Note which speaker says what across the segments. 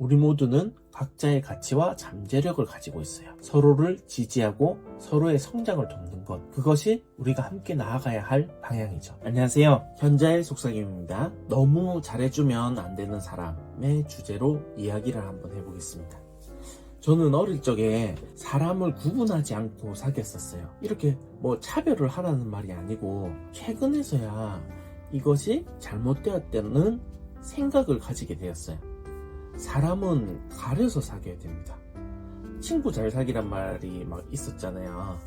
Speaker 1: 우리 모두는 각자의 가치와 잠재력을 가지고 있어요. 서로를 지지하고 서로의 성장을 돕는 것, 그것이 우리가 함께 나아가야 할 방향이죠. 안녕하세요. 현자의 속삭임입니다. 너무 잘해주면 안 되는 사람의 주제로 이야기를 한번 해보겠습니다. 저는 어릴 적에 사람을 구분하지 않고 사귀었었어요. 이렇게 차별을 하라는 말이 아니고 최근에서야 이것이 잘못되었다는 생각을 가지게 되었어요. 사람은 가려서 사귀어야 됩니다. 친구 잘 사귀란 말이 있었잖아요.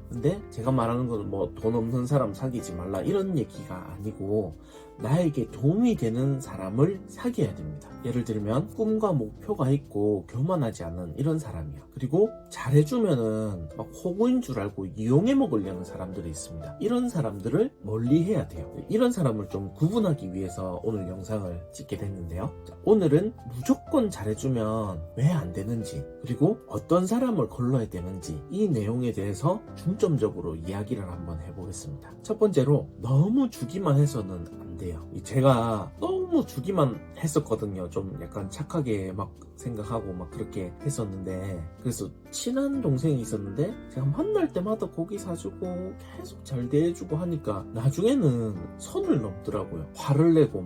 Speaker 1: 근데 제가 말하는 건 돈 없는 사람 사귀지 말라 이런 얘기가 아니고 나에게 도움이 되는 사람을 사귀어야 됩니다. 예를 들면 꿈과 목표가 있고 교만하지 않은 이런 사람이요. 그리고 잘해주면은 호구인 줄 알고 이용해 먹으려는 사람들이 있습니다. 이런 사람들을 멀리해야 돼요. 이런 사람을 좀 구분하기 위해서 오늘 영상을 찍게 됐는데요. 오늘은 무조건 잘해주면 왜 안 되는지, 그리고 어떤 사람을 걸러야 되는지, 이 내용에 대해서 중점적으로 이야기를 한번 해보겠습니다. 첫 번째로, 너무 주기만 해서는 안 돼요. 제가 너무 주기만 했었거든요. 좀 약간 착하게 생각하고 그렇게 했었는데, 그래서 친한 동생이 있었는데 제가 만날 때마다 고기 사주고 계속 잘 대해주고 하니까 나중에는 선을 넘더라고요. 화를 내고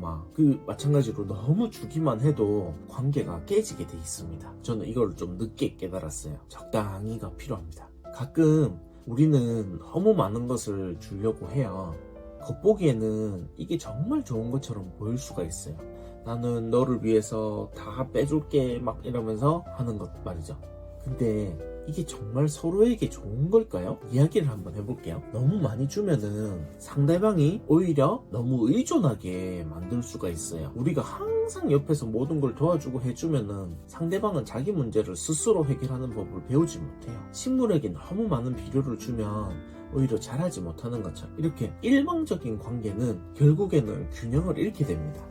Speaker 1: 마찬가지로 너무 주기만 해도 관계가 깨지게 돼 있습니다. 저는 이걸 좀 늦게 깨달았어요. 적당히가 필요합니다. 가끔 우리는 너무 많은 것을 주려고 해요. 겉보기에는 이게 정말 좋은 것처럼 보일 수가 있어요. 나는 너를 위해서 다 빼줄게 이러면서 하는 것 말이죠. 근데 이게 정말 서로에게 좋은 걸까요? 이야기를 한번 해볼게요. 너무 많이 주면은 상대방이 오히려 너무 의존하게 만들 수가 있어요. 우리가 항상 옆에서 모든 걸 도와주고 해주면은 상대방은 자기 문제를 스스로 해결하는 법을 배우지 못해요. 식물에게 너무 많은 비료를 주면 오히려 잘하지 못하는 것처럼 이렇게 일방적인 관계는 결국에는 균형을 잃게 됩니다.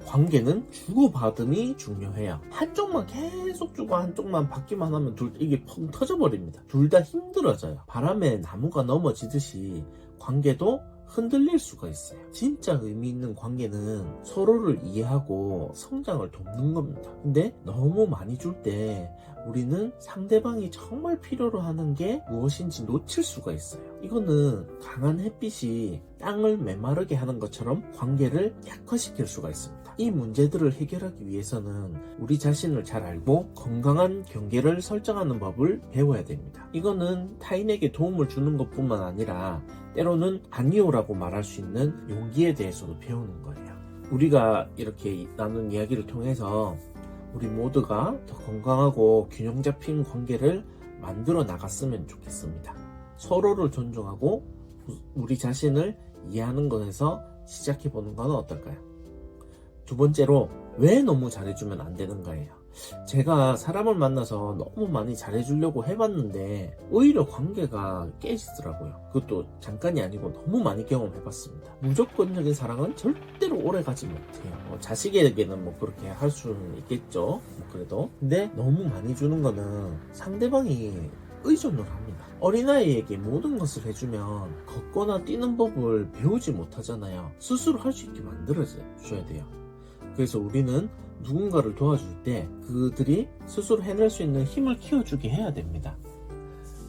Speaker 1: 관계는 주고받음이 중요해요. 한쪽만 계속 주고 한쪽만 받기만 하면 이게 펑 터져버립니다. 둘 다 힘들어져요. 바람에 나무가 넘어지듯이 관계도 흔들릴 수가 있어요. 진짜 의미 있는 관계는 서로를 이해하고 성장을 돕는 겁니다. 근데 너무 많이 줄 때 우리는 상대방이 정말 필요로 하는 게 무엇인지 놓칠 수가 있어요. 이거는 강한 햇빛이 땅을 메마르게 하는 것처럼 관계를 약화시킬 수가 있습니다. 이 문제들을 해결하기 위해서는 우리 자신을 잘 알고 건강한 경계를 설정하는 법을 배워야 됩니다. 이거는 타인에게 도움을 주는 것뿐만 아니라 때로는 아니오라고 말할 수 있는 용기에 대해서도 배우는 거예요. 우리가 이렇게 나눈 이야기를 통해서 우리 모두가 더 건강하고 균형 잡힌 관계를 만들어 나갔으면 좋겠습니다. 서로를 존중하고 우리 자신을 이해하는 것에서 시작해보는 건 어떨까요? 두 번째로, 왜 너무 잘해주면 안 되는가예요. 제가 사람을 만나서 너무 많이 잘해주려고 해봤는데 오히려 관계가 깨지더라고요. 그것도 잠깐이 아니고 너무 많이 경험해봤습니다. 무조건적인 사랑은 절대로 오래가지 못해요. 자식에게는 그렇게 할 수는 있겠죠. 그래도. 근데 너무 많이 주는 거는 상대방이 의존을 합니다. 어린아이에게 모든 것을 해주면 걷거나 뛰는 법을 배우지 못하잖아요. 스스로 할 수 있게 만들어줘야 돼요. 그래서 우리는 누군가를 도와줄 때 그들이 스스로 해낼 수 있는 힘을 키워주게 해야 됩니다.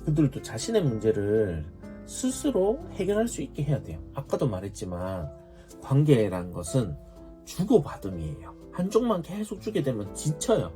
Speaker 1: 그들도 자신의 문제를 스스로 해결할 수 있게 해야 돼요. 아까도 말했지만 관계란 것은 주고받음이에요. 한쪽만 계속 주게 되면 지쳐요.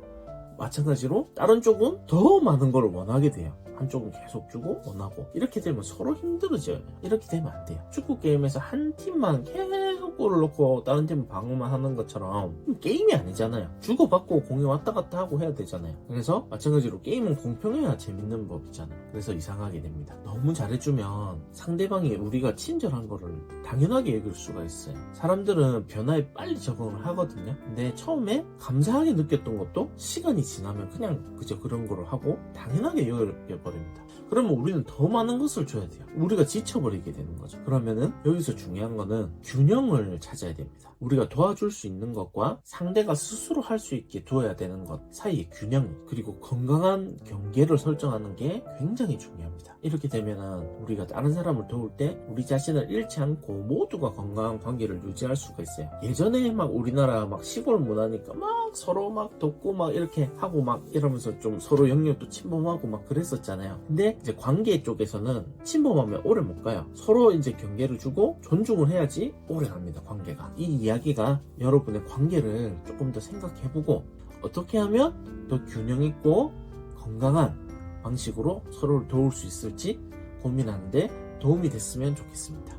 Speaker 1: 마찬가지로 다른 쪽은 더 많은 걸 원하게 돼요. 한쪽은 계속 주고 원하고 이렇게 되면 서로 힘들어져요. 이렇게 되면 안 돼요. 축구 게임에서 한 팀만 계속 골을 넣고 다른 팀은 방어만 하는 것처럼 게임이 아니잖아요. 주고받고 공이 왔다 갔다 하고 해야 되잖아요. 그래서 마찬가지로 게임은 공평해야 재밌는 법이잖아요. 그래서 이상하게 됩니다. 너무 잘해주면 상대방이 우리가 친절한 거를 당연하게 여길 수가 있어요. 사람들은 변화에 빨리 적응을 하거든요. 근데 처음에 감사하게 느꼈던 것도 시간이 지나면 그냥 그저 그런 거를 하고 당연하게 여겨버립니다. 그러면 우리는 더 많은 것을 줘야 돼요. 우리가 지쳐버리게 되는 거죠. 그러면은 여기서 중요한 거는 균형을 균형을 찾아야 됩니다. 우리가 도와줄 수 있는 것과 상대가 스스로 할 수 있게 두어야 되는 것 사이의 균형, 그리고 건강한 경계를 설정하는 게 굉장히 중요합니다. 이렇게 되면은 우리가 다른 사람을 도울 때 우리 자신을 잃지 않고 모두가 건강한 관계를 유지할 수가 있어요. 예전에 막 우리나라 막 시골 문화니까 막 서로 막 돕고 막 이렇게 하고 막 이러면서 좀 서로 영역도 침범하고 막 그랬었잖아요. 근데 이제 관계 쪽에서는 침범하면 오래 못 가요. 서로 이제 경계를 주고 존중을 해야지 오래 갑니다, 관계가. 이 이야기가 여러분의 관계를 조금 더 생각해보고 어떻게 하면 더 균형 있고 건강한 방식으로 서로를 도울 수 있을지 고민하는데 도움이 됐으면 좋겠습니다.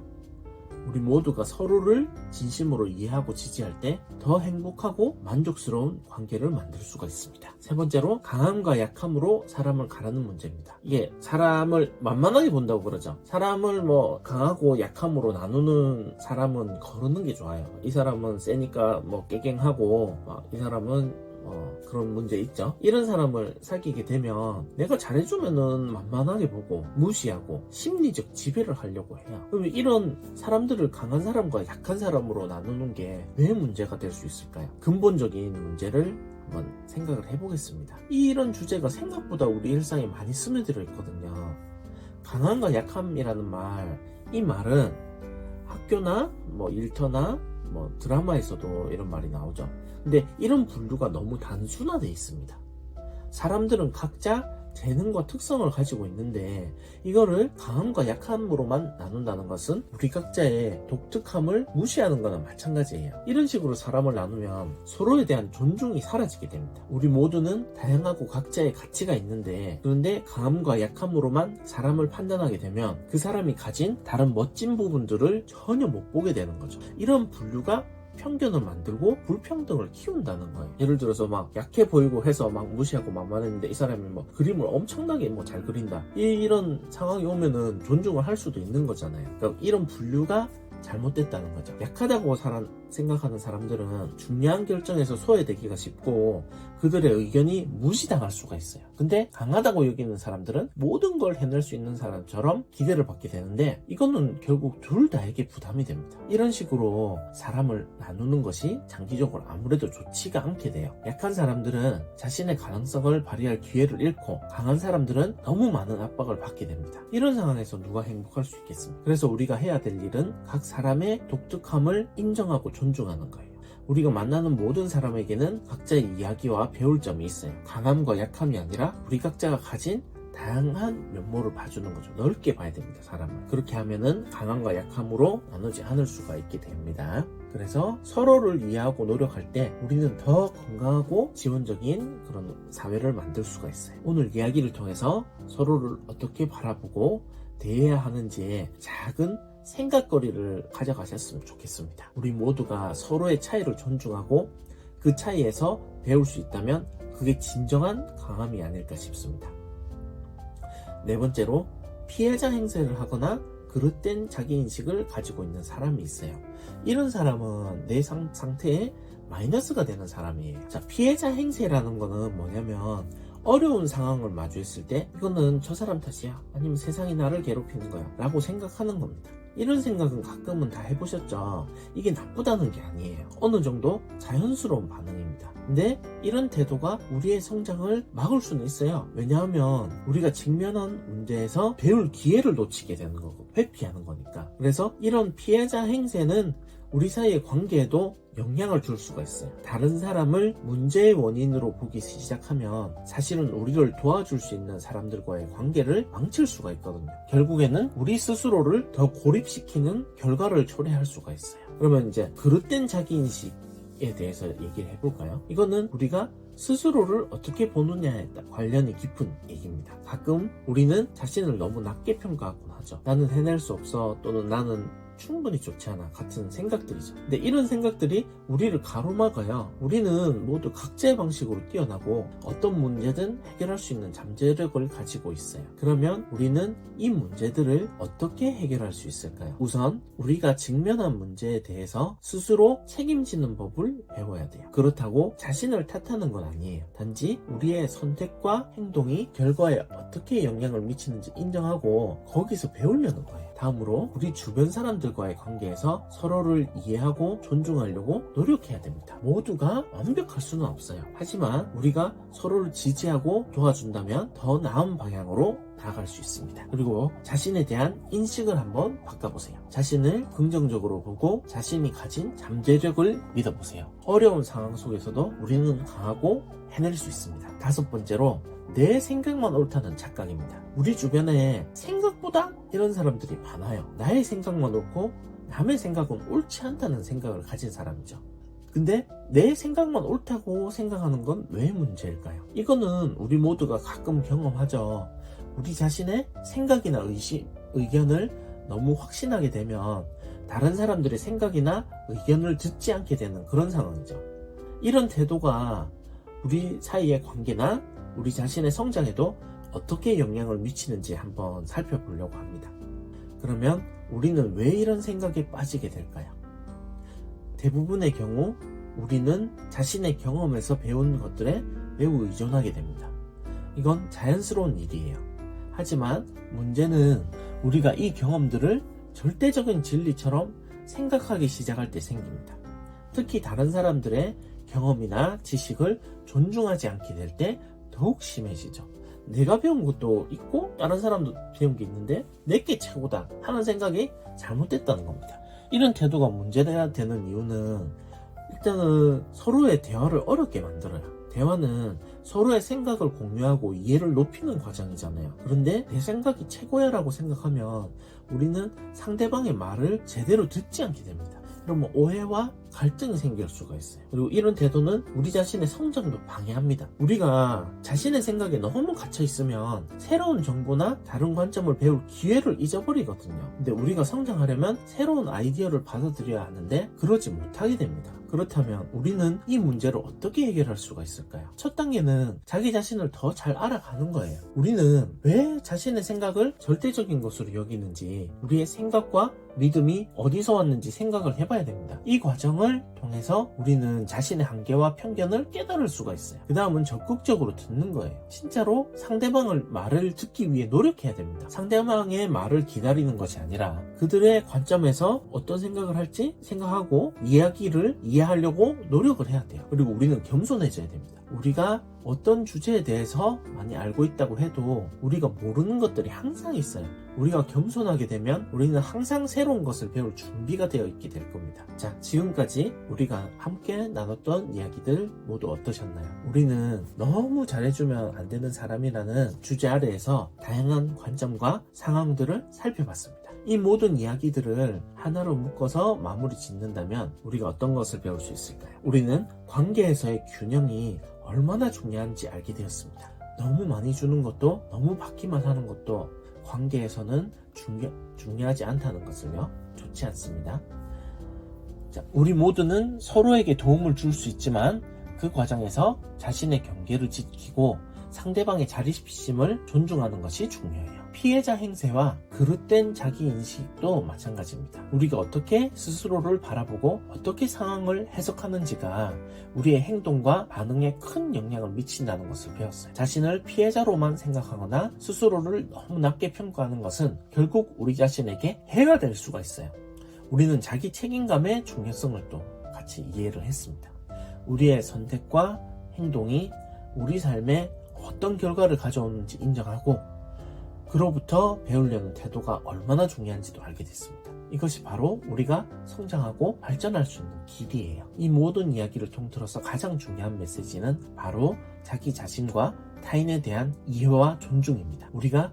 Speaker 1: 우리 모두가 서로를 진심으로 이해하고 지지할 때 더 행복하고 만족스러운 관계를 만들 수가 있습니다. 세 번째로, 강함과 약함으로 사람을 가르는 문제입니다. 이게 사람을 만만하게 본다고 그러죠. 사람을 뭐 강하고 약함으로 나누는 사람은 거르는 게 좋아요. 이 사람은 세니까 뭐 깨갱하고 이 사람은 그런 문제 있죠. 이런 사람을 사귀게 되면 내가 잘해주면은 만만하게 보고 무시하고 심리적 지배를 하려고 해요. 그러면 이런 사람들을 강한 사람과 약한 사람으로 나누는 게 왜 문제가 될 수 있을까요? 근본적인 문제를 한번 생각을 해보겠습니다. 이런 주제가 생각보다 우리 일상에 많이 스며들어 있거든요. 강함과 약함이라는 말, 이 말은 학교나 뭐 일터나 뭐 드라마에서도 이런 말이 나오죠. 근데 이런 분류가 너무 단순화되어 있습니다. 사람들은 각자 재능과 특성을 가지고 있는데 이거를 강함과 약함으로만 나눈다는 것은 우리 각자의 독특함을 무시하는 거나 마찬가지예요. 이런 식으로 사람을 나누면 서로에 대한 존중이 사라지게 됩니다. 우리 모두는 다양하고 각자의 가치가 있는데, 그런데 강함과 약함으로만 사람을 판단하게 되면 그 사람이 가진 다른 멋진 부분들을 전혀 못 보게 되는 거죠. 이런 분류가 편견을 만들고 불평등을 키운다는 거예요. 예를 들어서 막 약해 보이고 해서 막 무시하고 만만했는데 이 사람이 뭐 그림을 엄청나게 뭐 잘 그린다, 이런 상황이 오면은 존중을 할 수도 있는 거잖아요. 그러니까 이런 분류가 잘못됐다는 거죠. 약하다고 생각하는 사람들은 중요한 결정에서 소외되기가 쉽고 그들의 의견이 무시당할 수가 있어요. 근데 강하다고 여기는 사람들은 모든 걸 해낼 수 있는 사람처럼 기대를 받게 되는데 이거는 결국 둘 다에게 부담이 됩니다. 이런 식으로 사람을 나누는 것이 장기적으로 아무래도 좋지가 않게 돼요. 약한 사람들은 자신의 가능성을 발휘할 기회를 잃고 강한 사람들은 너무 많은 압박을 받게 됩니다. 이런 상황에서 누가 행복할 수 있겠습니까? 그래서 우리가 해야 될 일은 각 사람의 독특함을 인정하고 존중하는 거예요. 우리가 만나는 모든 사람에게는 각자의 이야기와 배울 점이 있어요. 강함과 약함이 아니라 우리 각자가 가진 다양한 면모를 봐주는 거죠. 넓게 봐야 됩니다, 사람을. 그렇게 하면은 강함과 약함으로 나누지 않을 수가 있게 됩니다. 그래서 서로를 이해하고 노력할 때 우리는 더 건강하고 지원적인 그런 사회를 만들 수가 있어요. 오늘 이야기를 통해서 서로를 어떻게 바라보고 대해야 하는지에 작은 생각거리를 가져가셨으면 좋겠습니다. 우리 모두가 서로의 차이를 존중하고 그 차이에서 배울 수 있다면 그게 진정한 강함이 아닐까 싶습니다. 네 번째로, 피해자 행세를 하거나 그릇된 자기인식을 가지고 있는 사람이 있어요. 이런 사람은 내 상태에 마이너스가 되는 사람이에요. 자, 피해자 행세라는 거는 뭐냐면 어려운 상황을 마주했을 때 이거는 저 사람 탓이야, 아니면 세상이 나를 괴롭히는 거야 라고 생각하는 겁니다. 이런 생각은 가끔은 다 해보셨죠? 이게 나쁘다는 게 아니에요. 어느 정도 자연스러운 반응입니다. 근데 이런 태도가 우리의 성장을 막을 수는 있어요. 왜냐하면 우리가 직면한 문제에서 배울 기회를 놓치게 되는 거고 회피하는 거니까. 그래서 이런 피해자 행세는 우리 사이의 관계에도 영향을 줄 수가 있어요. 다른 사람을 문제의 원인으로 보기 시작하면 사실은 우리를 도와줄 수 있는 사람들과의 관계를 망칠 수가 있거든요. 결국에는 우리 스스로를 더 고립시키는 결과를 초래할 수가 있어요. 그러면 이제 그릇된 자기인식에 대해서 얘기를 해볼까요? 이거는 우리가 스스로를 어떻게 보느냐에 관련이 깊은 얘기입니다. 가끔 우리는 자신을 너무 낮게 평가하곤 하죠. 나는 해낼 수 없어, 또는 나는 충분히 좋지 않아 같은 생각들이죠. 근데 이런 생각들이 우리를 가로막아요. 우리는 모두 각자의 방식으로 뛰어나고 어떤 문제든 해결할 수 있는 잠재력을 가지고 있어요. 그러면 우리는 이 문제들을 어떻게 해결할 수 있을까요? 우선 우리가 직면한 문제에 대해서 스스로 책임지는 법을 배워야 돼요. 그렇다고 자신을 탓하는 건 아니에요. 단지 우리의 선택과 행동이 결과에 어떻게 영향을 미치는지 인정하고 거기서 배우려는 거예요. 다음으로 우리 주변 사람들과의 관계에서 서로를 이해하고 존중하려고 노력해야 됩니다. 모두가 완벽할 수는 없어요. 하지만 우리가 서로를 지지하고 도와준다면 더 나은 방향으로 나아갈 수 있습니다. 그리고 자신에 대한 인식을 한번 바꿔보세요. 자신을 긍정적으로 보고 자신이 가진 잠재력을 믿어보세요. 어려운 상황 속에서도 우리는 강하고 해낼 수 있습니다. 다섯 번째로, 내 생각만 옳다는 착각입니다. 우리 주변에 생각보다 이런 사람들이 많아요. 나의 생각만 옳고 남의 생각은 옳지 않다는 생각을 가진 사람이죠. 근데 내 생각만 옳다고 생각하는 건 왜 문제일까요? 이거는 우리 모두가 가끔 경험하죠. 우리 자신의 생각이나 의견을 너무 확신하게 되면 다른 사람들의 생각이나 의견을 듣지 않게 되는 그런 상황이죠. 이런 태도가 우리 사이의 관계나 우리 자신의 성장에도 어떻게 영향을 미치는지 한번 살펴보려고 합니다. 그러면 우리는 왜 이런 생각에 빠지게 될까요? 대부분의 경우 우리는 자신의 경험에서 배운 것들에 매우 의존하게 됩니다. 이건 자연스러운 일이에요. 하지만 문제는 우리가 이 경험들을 절대적인 진리처럼 생각하기 시작할 때 생깁니다. 특히 다른 사람들의 경험이나 지식을 존중하지 않게 될 때 더욱 심해지죠. 내가 배운 것도 있고 다른 사람도 배운 게 있는데 내게 최고다 하는 생각이 잘못됐다는 겁니다. 이런 태도가 문제가 되는 이유는 일단은 서로의 대화를 어렵게 만들어요. 대화는 서로의 생각을 공유하고 이해를 높이는 과정이잖아요. 그런데 내 생각이 최고야 라고 생각하면 우리는 상대방의 말을 제대로 듣지 않게 됩니다. 그러면 오해와 갈등이 생길 수가 있어요. 그리고 이런 태도는 우리 자신의 성장도 방해합니다. 우리가 자신의 생각에 너무 갇혀 있으면 새로운 정보나 다른 관점을 배울 기회를 잊어버리거든요. 근데 우리가 성장하려면 새로운 아이디어를 받아들여야 하는데 그러지 못하게 됩니다. 그렇다면 우리는 이 문제를 어떻게 해결할 수가 있을까요? 첫 단계는 자기 자신을 더 잘 알아가는 거예요. 우리는 왜 자신의 생각을 절대적인 것으로 여기는지, 우리의 생각과 믿음이 어디서 왔는지 생각을 해봐야 됩니다. 이 과정을 통해서 우리는 자신의 한계와 편견을 깨달을 수가 있어요. 그 다음은 적극적으로 듣는 거예요. 진짜로 상대방의 말을 듣기 위해 노력해야 됩니다. 상대방의 말을 기다리는 것이 아니라 그들의 관점에서 어떤 생각을 할지 생각하고 이야기를 이해하려고 노력을 해야 돼요. 그리고 우리는 겸손해져야 됩니다. 우리가 어떤 주제에 대해서 많이 알고 있다고 해도 우리가 모르는 것들이 항상 있어요. 우리가 겸손하게 되면 우리는 항상 새로운 것을 배울 준비가 되어 있게 될 겁니다. 자, 지금까지 우리가 함께 나눴던 이야기들 모두 어떠셨나요? 우리는 너무 잘해주면 안 되는 사람이라는 주제 아래에서 다양한 관점과 상황들을 살펴봤습니다. 이 모든 이야기들을 하나로 묶어서 마무리 짓는다면 우리가 어떤 것을 배울 수 있을까요? 우리는 관계에서의 균형이 얼마나 중요한지 알게 되었습니다. 너무 많이 주는 것도 너무 받기만 하는 것도 관계에서는 중요하지 않다는 것을요, 좋지 않습니다. 자, 우리 모두는 서로에게 도움을 줄 수 있지만 그 과정에서 자신의 경계를 지키고 상대방의 자립심을 존중하는 것이 중요해요. 피해자 행세와 그릇된 자기인식도 마찬가지입니다. 우리가 어떻게 스스로를 바라보고 어떻게 상황을 해석하는지가 우리의 행동과 반응에 큰 영향을 미친다는 것을 배웠어요. 자신을 피해자로만 생각하거나 스스로를 너무 낮게 평가하는 것은 결국 우리 자신에게 해가 될 수가 있어요. 우리는 자기 책임감의 중요성을 또 같이 이해를 했습니다. 우리의 선택과 행동이 우리 삶에 어떤 결과를 가져오는지 인정하고 그로부터 배우려는 태도가 얼마나 중요한지도 알게 됐습니다. 이것이 바로 우리가 성장하고 발전할 수 있는 길이에요. 이 모든 이야기를 통틀어서 가장 중요한 메시지는 바로 자기 자신과 타인에 대한 이해와 존중입니다. 우리가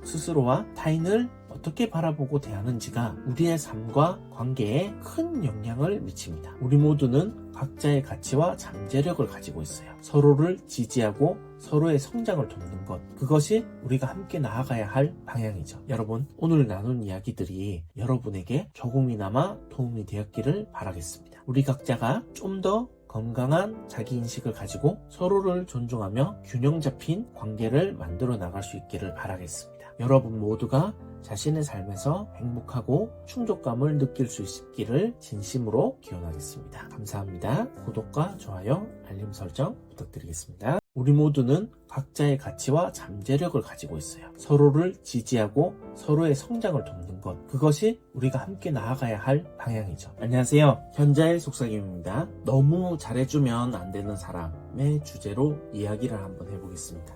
Speaker 1: 스스로와 타인을 어떻게 바라보고 대하는지가 우리의 삶과 관계에 큰 영향을 미칩니다. 우리 모두는 각자의 가치와 잠재력을 가지고 있어요. 서로를 지지하고 서로의 성장을 돕는 것, 그것이 우리가 함께 나아가야 할 방향이죠. 여러분, 오늘 나눈 이야기들이 여러분에게 조금이나마 도움이 되었기를 바라겠습니다. 우리 각자가 좀 더 건강한 자기인식을 가지고 서로를 존중하며 균형 잡힌 관계를 만들어 나갈 수 있기를 바라겠습니다. 여러분 모두가 자신의 삶에서 행복하고 충족감을 느낄 수 있기를 진심으로 기원하겠습니다. 감사합니다. 구독과 좋아요, 알림 설정 부탁드리겠습니다. 우리 모두는 각자의 가치와 잠재력을 가지고 있어요. 서로를 지지하고 서로의 성장을 돕는 것, 그것이 우리가 함께 나아가야 할 방향이죠. 안녕하세요. 현자의 속삭임입니다. 너무 잘해주면 안 되는 사람의 주제로 이야기를 한번 해보겠습니다.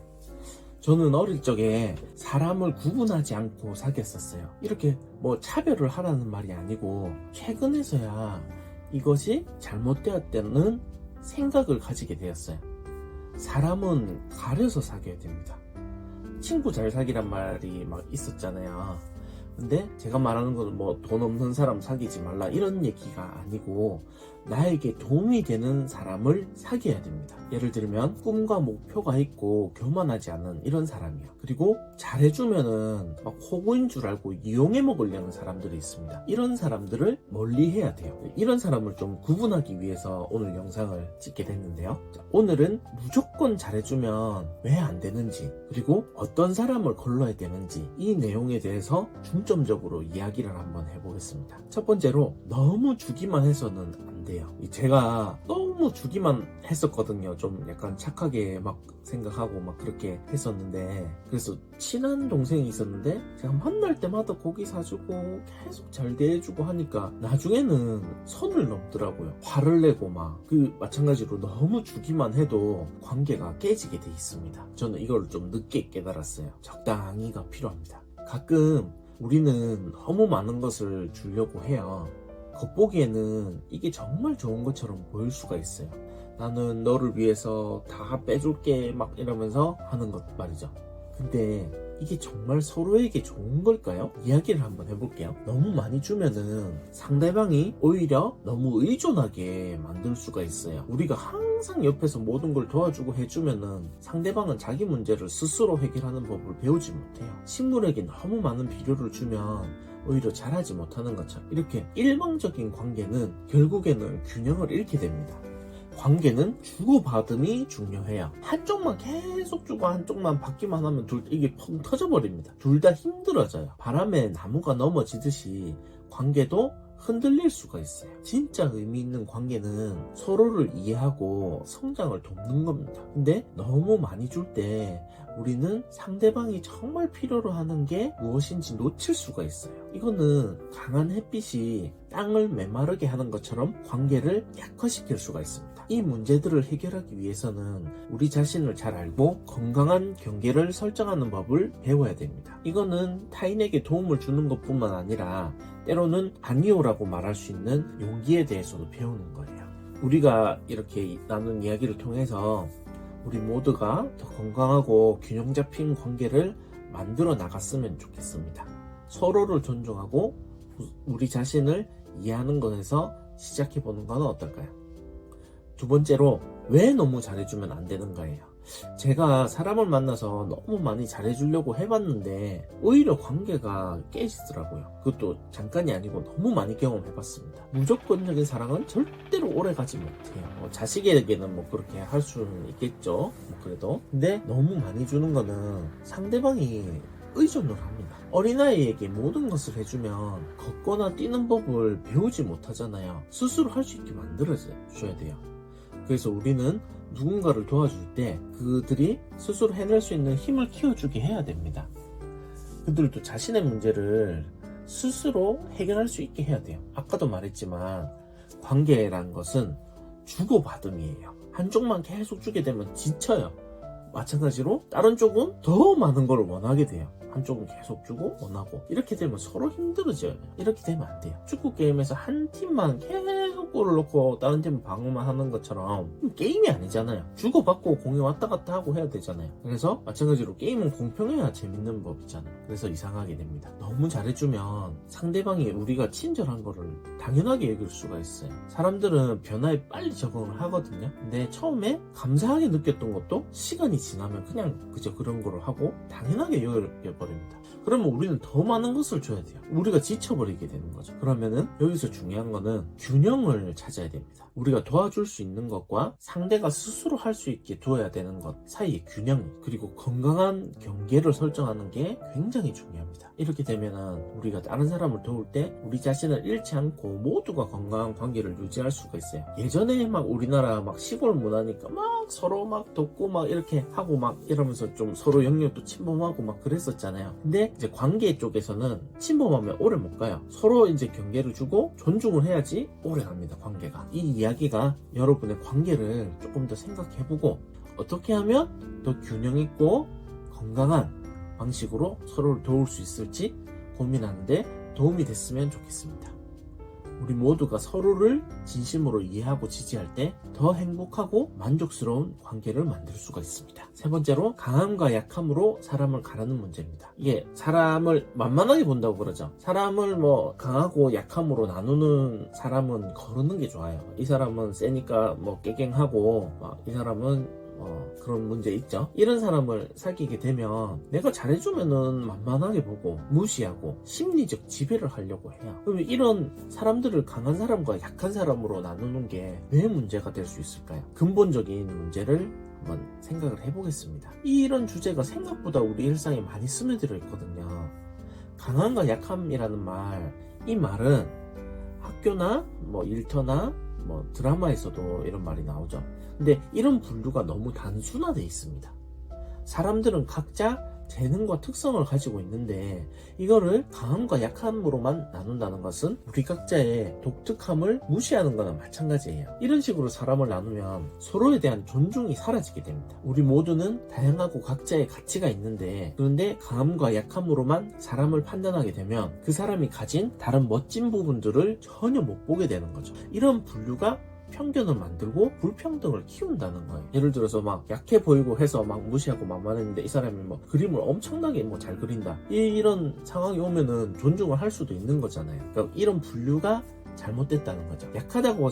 Speaker 1: 저는 어릴 적에 사람을 구분하지 않고 사귀었었어요. 이렇게 차별을 하라는 말이 아니고 최근에서야 이것이 잘못되었다는 생각을 가지게 되었어요. 사람은 가려서 사귀어야 됩니다. 친구 잘 사귀란 말이 막 있었잖아요. 근데 제가 말하는 건 돈 없는 사람 사귀지 말라 이런 얘기가 아니고 나에게 도움이 되는 사람을 사귀어야 됩니다. 예를 들면 꿈과 목표가 있고 교만하지 않은 이런 사람이요. 그리고 잘해주면은 막 호구인 줄 알고 이용해 먹으려는 사람들이 있습니다. 이런 사람들을 멀리해야 돼요. 이런 사람을 좀 구분하기 위해서 오늘 영상을 찍게 됐는데요. 오늘은 무조건 잘해주면 왜 안 되는지, 그리고 어떤 사람을 걸러야 되는지, 이 내용에 대해서 중점적으로 이야기를 한번 해보겠습니다. 첫 번째로, 너무 주기만 해서는 안 돼요. 제가 너무 주기만 했었거든요. 좀 약간 착하게 막 생각하고 막 그렇게 했었는데, 그래서 친한 동생이 있었는데 제가 만날 때마다 고기 사주고 계속 잘 대해주고 하니까 나중에는 선을 넘더라고요. 화를 내고 마찬가지로 너무 주기만 해도 관계가 깨지게 돼 있습니다. 저는 이걸 좀 늦게 깨달았어요. 적당히가 필요합니다. 가끔 우리는 너무 많은 것을 주려고 해요. 겉보기에는 이게 정말 좋은 것처럼 보일 수가 있어요. 나는 너를 위해서 다 빼줄게 막 이러면서 하는 것 말이죠. 근데 이게 정말 서로에게 좋은 걸까요? 이야기를 한번 해볼게요. 너무 많이 주면은 상대방이 오히려 너무 의존하게 만들 수가 있어요. 우리가 항상 옆에서 모든 걸 도와주고 해주면은 상대방은 자기 문제를 스스로 해결하는 법을 배우지 못해요. 식물에게 너무 많은 비료를 주면 오히려 잘하지 못하는 것처럼 이렇게 일방적인 관계는 결국에는 균형을 잃게 됩니다. 관계는 주고받음이 중요해요. 한쪽만 계속 주고 한쪽만 받기만 하면 이게 펑 터져버립니다. 둘 다 힘들어져요. 바람에 나무가 넘어지듯이 관계도 흔들릴 수가 있어요. 진짜 의미 있는 관계는 서로를 이해하고 성장을 돕는 겁니다. 근데 너무 많이 줄 때 우리는 상대방이 정말 필요로 하는 게 무엇인지 놓칠 수가 있어요. 이거는 강한 햇빛이 땅을 메마르게 하는 것처럼 관계를 약화시킬 수가 있습니다. 이 문제들을 해결하기 위해서는 우리 자신을 잘 알고 건강한 경계를 설정하는 법을 배워야 됩니다. 이거는 타인에게 도움을 주는 것뿐만 아니라 때로는 아니오라고 말할 수 있는 용기에 대해서도 배우는 거예요. 우리가 이렇게 나눈 이야기를 통해서 우리 모두가 더 건강하고 균형 잡힌 관계를 만들어 나갔으면 좋겠습니다. 서로를 존중하고 우리 자신을 이해하는 것에서 시작해보는 건 어떨까요? 두 번째로, 왜 너무 잘해주면 안 되는가예요. 제가 사람을 만나서 너무 많이 잘해주려고 해봤는데 오히려 관계가 깨지더라고요. 그것도 잠깐이 아니고 너무 많이 경험해봤습니다. 무조건적인 사랑은 절대로 오래가지 못해요. 자식에게는 그렇게 할 수는 있겠죠. 그래도. 근데 너무 많이 주는 거는 상대방이 의존을 합니다. 어린아이에게 모든 것을 해주면 걷거나 뛰는 법을 배우지 못하잖아요. 스스로 할 수 있게 만들어줘야 돼요. 그래서 우리는 누군가를 도와줄 때 그들이 스스로 해낼 수 있는 힘을 키워주게 해야 됩니다. 그들도 자신의 문제를 스스로 해결할 수 있게 해야 돼요. 아까도 말했지만 관계란 것은 주고받음이에요. 한쪽만 계속 주게 되면 지쳐요. 마찬가지로 다른 쪽은 더 많은 걸 원하게 돼요. 한쪽은 계속 주고 원하고 이렇게 되면 서로 힘들어져요. 이렇게 되면 안 돼요. 축구 게임에서 한 팀만 계속 골을 넣고 다른 팀은 방어만 하는 것처럼 게임이 아니잖아요. 주고받고 공이 왔다 갔다 하고 해야 되잖아요. 그래서 마찬가지로 게임은 공평해야 재밌는 법이잖아요. 그래서 이상하게 됩니다. 너무 잘해주면 상대방이 우리가 친절한 거를 당연하게 여길 수가 있어요. 사람들은 변화에 빨리 적응을 하거든요. 근데 처음에 감사하게 느꼈던 것도 시간이 지나면 그냥 그저 그런 거를 하고 당연하게 여겨버립니다. 그러면 우리는 더 많은 것을 줘야 돼요. 우리가 지쳐버리게 되는 거죠. 그러면은 여기서 중요한 거는 균형을 균형을 찾아야 됩니다. 우리가 도와줄 수 있는 것과 상대가 스스로 할 수 있게 두어야 되는 것 사이의 균형, 그리고 건강한 경계를 설정하는 게 굉장히 중요합니다. 이렇게 되면은 우리가 다른 사람을 도울 때 우리 자신을 잃지 않고 모두가 건강한 관계를 유지할 수가 있어요. 예전에 막 우리나라 막 시골 문화니까 막 서로 막 돕고 막 이렇게 하고 막 이러면서 좀 서로 영역도 침범하고 막 그랬었잖아요. 근데 이제 관계 쪽에서는 침범하면 오래 못 가요. 서로 이제 경계를 주고 존중을 해야지 오래 갑니다, 관계가. 이 이야기가 여러분의 관계를 조금 더 생각해보고 어떻게 하면 더 균형 있고 건강한 방식으로 서로를 도울 수 있을지 고민하는데 도움이 됐으면 좋겠습니다. 우리 모두가 서로를 진심으로 이해하고 지지할 때 더 행복하고 만족스러운 관계를 만들 수가 있습니다. 세 번째로, 강함과 약함으로 사람을 가르는 문제입니다. 이게 사람을 만만하게 본다고 그러죠. 사람을 뭐 강하고 약함으로 나누는 사람은 거르는 게 좋아요. 이 사람은 세니까 뭐 깨갱하고 이 사람은 그런 문제 있죠. 이런 사람을 사귀게 되면 내가 잘해주면은 만만하게 보고 무시하고 심리적 지배를 하려고 해요. 그러면 이런 사람들을 강한 사람과 약한 사람으로 나누는 게 왜 문제가 될 수 있을까요? 근본적인 문제를 한번 생각을 해보겠습니다. 이런 주제가 생각보다 우리 일상에 많이 스며들어 있거든요. 강함과 약함이라는 말, 이 말은 학교나 뭐 일터나 뭐 드라마에서도 이런 말이 나오죠. 근데 이런 분류가 너무 단순화되어 있습니다. 사람들은 각자 재능과 특성을 가지고 있는데 이거를 강함과 약함으로만 나눈다는 것은 우리 각자의 독특함을 무시하는 거나 마찬가지예요. 이런 식으로 사람을 나누면 서로에 대한 존중이 사라지게 됩니다. 우리 모두는 다양하고 각자의 가치가 있는데, 그런데 강함과 약함으로만 사람을 판단하게 되면 그 사람이 가진 다른 멋진 부분들을 전혀 못 보게 되는 거죠. 이런 분류가 편견을 만들고 불평등을 키운다는 거예요. 예를 들어서 막 약해 보이고 해서 막 무시하고 만만했는데 이 사람이 뭐 그림을 엄청나게 뭐 잘 그린다, 이런 상황이 오면은 존중을 할 수도 있는 거잖아요. 그러니까 이런 분류가 잘못됐다는 거죠. 약하다고